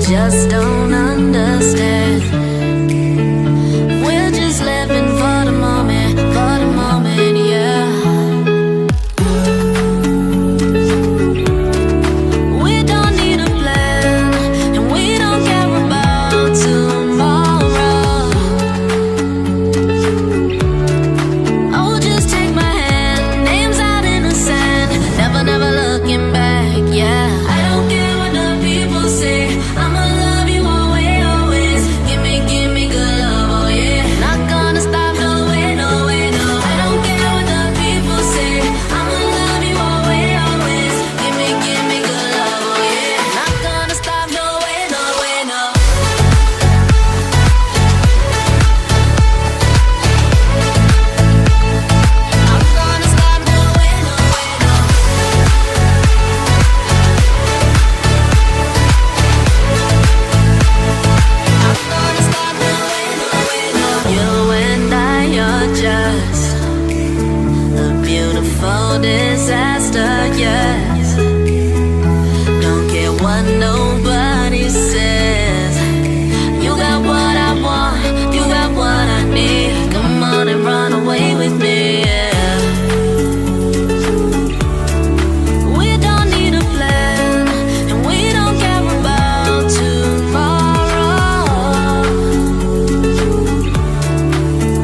Just don't understand. We're just living for the moment, yeah. We don't need a plan, and we don't care about tomorrow. Oh, just take my hand, names out in the sand, never, never looking back, yeah. I don't care what the people say, I'ma love you always, always. Give me good love, oh yeah. Not gonna stop, no way, no way, no. I don't care what the people say, I'ma love you always, always. Give me good love, oh yeah. Not gonna stop, no way, no way, no. Not gonna stop, no way, no way, no. Not gonna stop, no way, no way, no. You and I are just a beautiful disaster, yes. Don't care what nobody says. You got what I want, you got what I need. Come on and run away with me, yeah. We don't need a plan, and we don't care about tomorrow.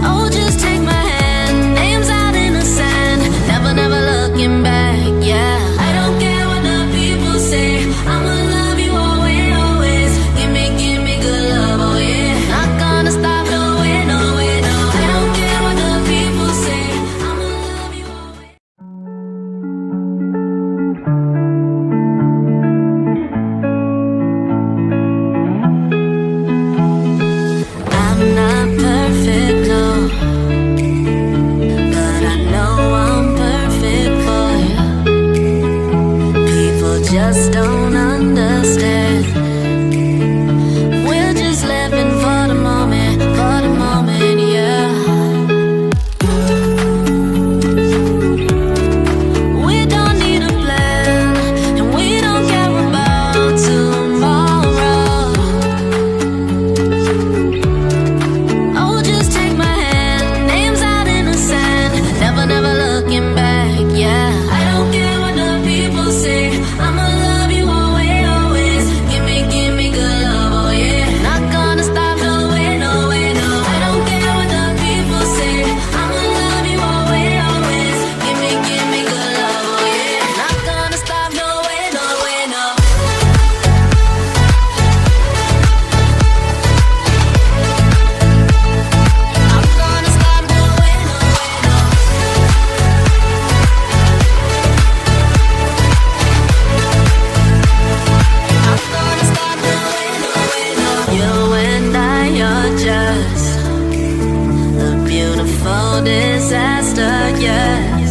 Oh, just take my hand, names out in the sand, never, never looking back, yeah. I don't care what the people say, I'ma love you always, always. Give me good love, oh yeah. Not gonna stop, no way, no way, no. I don't care what the people say, I'ma love you always. I'm not perfect, no, but I know I'm perfect for you. People just don't understand. We're just living for the moment, yeah. We don't need a plan, and we don't care about tomorrow. Oh, just take my hand, names out in the sand, never, never looking back, yeah. I don't care what the people say, I'ma love you always, always. Give me good love, oh yeah. Not gonna stop, no way, no way, no. I don't care what the people say, I'ma love you always, always. Give me good love, oh yeah. Not gonna stop, no way, no way, no. Not gonna stop, no way, no way, no. Not gonna stop, no way, no way, no. You and I are just a beautiful disaster, yeah.